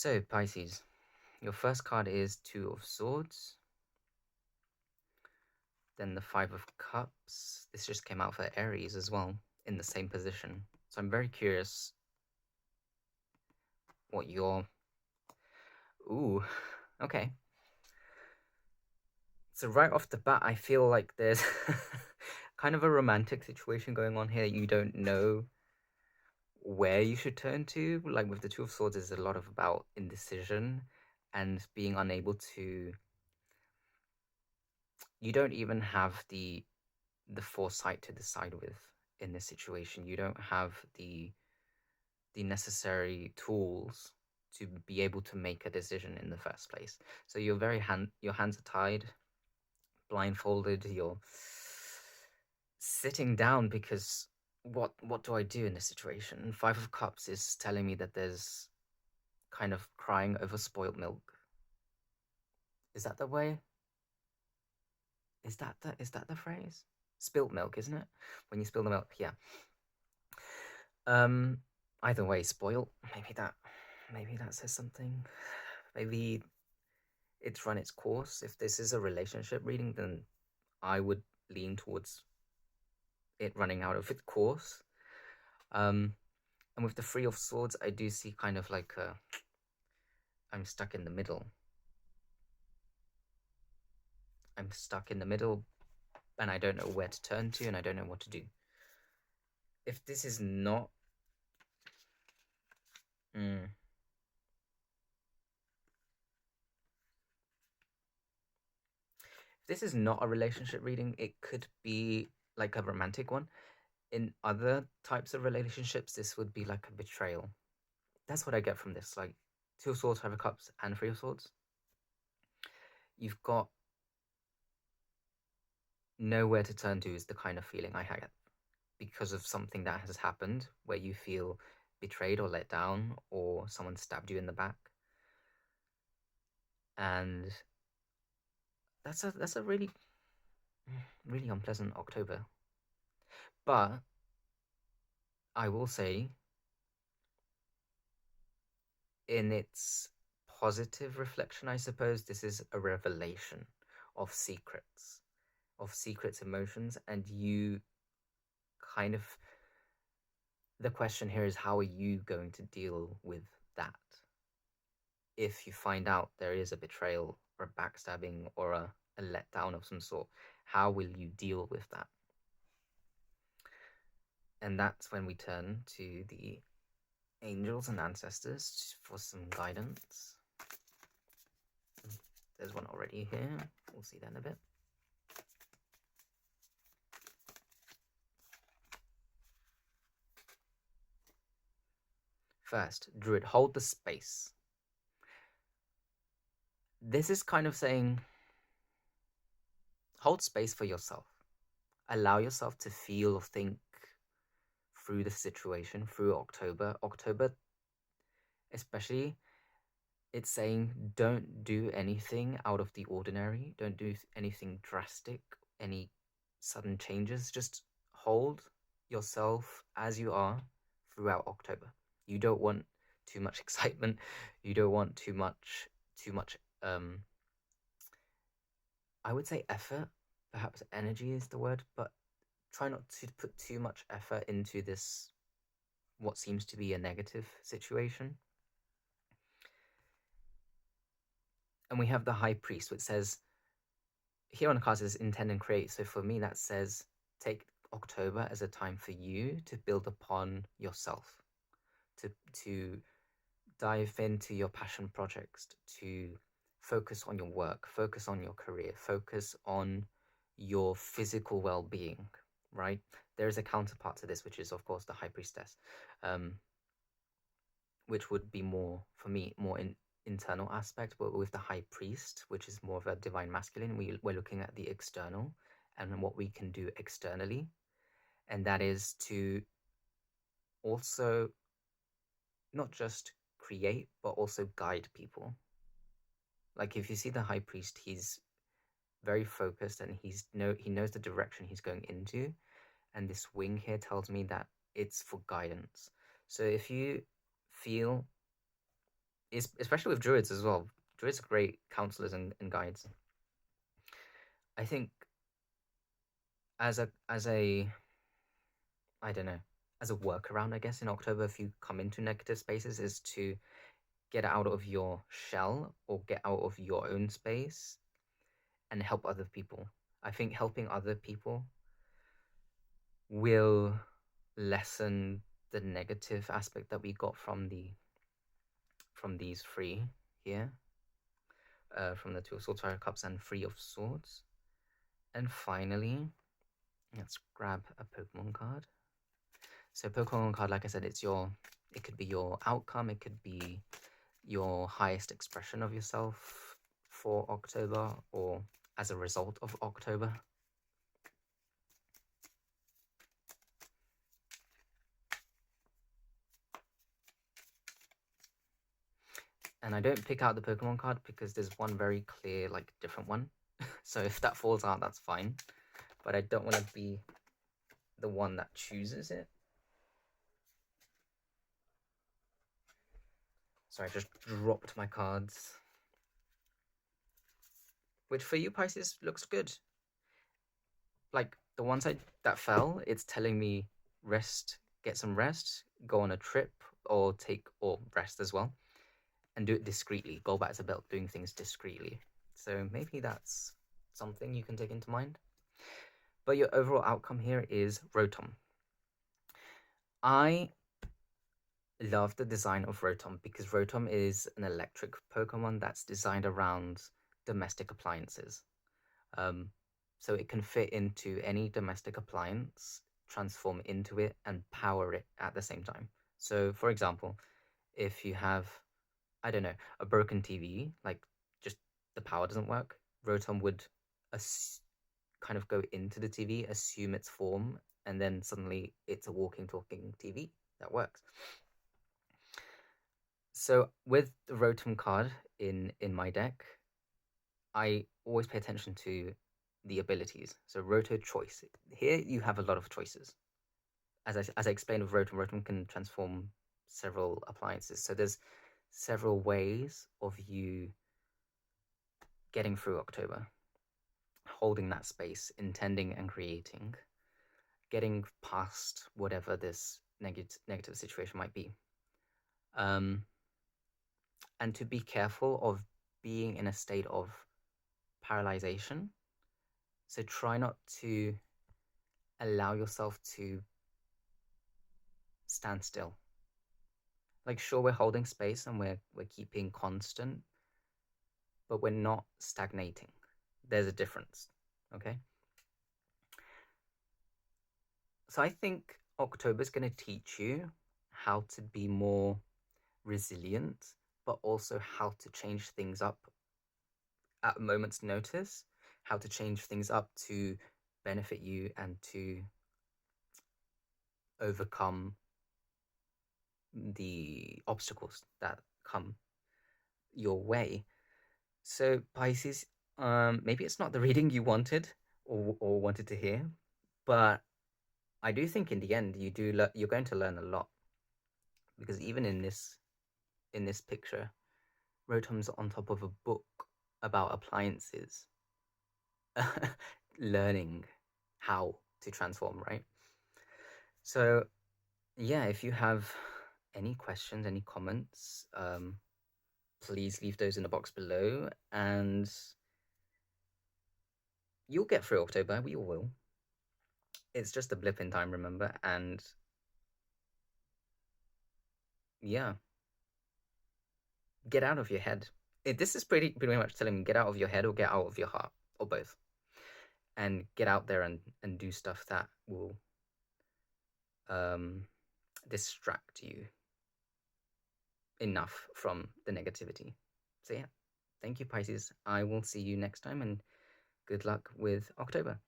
So, Pisces, your first card is Two of Swords, then the Five of Cups. This just came out for Aries as well, in the same position. So I'm very curious what your... Ooh, okay. So right off the bat, I feel like there's kind of a romantic situation going on here. You don't know where you should turn to. Like with the Two of Swords, is a lot of about indecision and being unable to... You don't even have the foresight to decide with in this situation. You don't have the necessary tools to be able to make a decision in the first place. So your hands are tied, blindfolded, you're sitting down because what do I do in this situation? Five of Cups is telling me that there's kind of crying over spoiled milk. Is that the way? Is that the phrase? Spilt milk, isn't it? When you spill the milk, yeah. Either way, spoiled. Maybe that says something. Maybe it's run its course. If this is a relationship reading, then I would lean towards it running out of its course. And with the Three of Swords, I do see kind of like I'm stuck in the middle. I'm stuck in the middle, and I don't know where to turn to, and I don't know what to do. If this is not... If this is not a relationship reading, it could be like a romantic one. In other types of relationships, this would be like a betrayal. That's what I get from this. Like Two of Swords, Five of Cups, and Three of Swords. You've got nowhere to turn to is the kind of feeling I had because of something that has happened where you feel betrayed or let down or someone stabbed you in the back. And that's a really unpleasant October. But I will say, in its positive reflection, I suppose, this is a revelation of secrets, emotions, and you kind of... The question here is, how are you going to deal with that? If you find out there is a betrayal or a backstabbing or a letdown of some sort, how will you deal with that? And that's when we turn to the angels and ancestors for some guidance. There's one already here. We'll see that in a bit. First, Druid, hold the space. This is kind of saying, hold space for yourself. Allow yourself to feel or think through the situation, through October. October, especially, it's saying don't do anything out of the ordinary. Don't do anything drastic, any sudden changes. Just hold yourself as you are throughout October. You don't want too much excitement. You don't want too much I would say effort. Perhaps energy is the word, but try not to put too much effort into this, what seems to be a negative situation. And we have the High Priest, which says, here on the card says intend and create. So for me, that says take October as a time for you to build upon yourself, to dive into your passion projects, to focus on your work, focus on your career, focus on your physical well-being, right? There is a counterpart to this, which is, of course, the High Priestess, which would be more, for me, more internal aspect, but with the High Priest, which is more of a divine masculine, we're looking at the external and what we can do externally, and that is to also not just create, but also guide people. Like if you see the High Priest, he's very focused and he knows the direction he's going into, and this wing here tells me that it's for guidance. So if you feel especially with druids as well. Druids are great counselors and guides. I think as a I don't know, as a workaround, I guess, in October, if you come into negative spaces, is to get out of your shell or get out of your own space and help other people. I think helping other people will lessen the negative aspect that we got from these three here, from the Two of Swords, Five of Cups, and Three of Swords. And finally, let's grab a Pokemon card. So Pokemon card, like I said, it could be your outcome, it could be your highest expression of yourself for October or as a result of October. And I don't pick out the Pokemon card because there's one very clear, like, different one. So if that falls out, that's fine. But I don't want to be the one that chooses it. So I just dropped my cards. Which for you, Pisces, looks good. Like, the ones that fell, it's telling me rest, get some rest, go on a trip, or rest as well. And do it discreetly. Go back to bed doing things discreetly. So maybe that's something you can take into mind. But your overall outcome here is Rotom. I love the design of Rotom because Rotom is an electric Pokemon that's designed around domestic appliances. So it can fit into any domestic appliance, transform into it, and power it at the same time. So, for example, if you have, I don't know, a broken TV, like just the power doesn't work, Rotom would kind of go into the TV, assume its form, and then suddenly it's a walking, talking TV that works. So with the Rotom card in my deck, I always pay attention to the abilities. So Roto choice. Here you have a lot of choices. As I explained with Rotom, Rotom can transform several appliances. So there's several ways of you getting through October, holding that space, intending and creating, getting past whatever this negative situation might be. And to be careful of being in a state of paralyzation. So try not to allow yourself to stand still. Like, sure, we're holding space and we're keeping constant, but we're not stagnating. There's a difference, okay? So I think October is going to teach you how to be more resilient, but also how to change things up at a moment's notice, how to change things up to benefit you and to overcome the obstacles that come your way. So Pisces, maybe it's not the reading you wanted or wanted to hear, but I do think in the end you're going to learn a lot, because even in this picture, Rotom's on top of a book about appliances, learning how to transform, right? So yeah, if you have any questions, any comments, please leave those in the box below, and you'll get through October. We all will. It's just a blip in time, remember? And yeah, get out of your head. This is pretty much telling me get out of your head or get out of your heart, or both. And get out there and do stuff that will distract you enough from the negativity. So yeah, thank you, Pisces. I will see you next time, and good luck with October.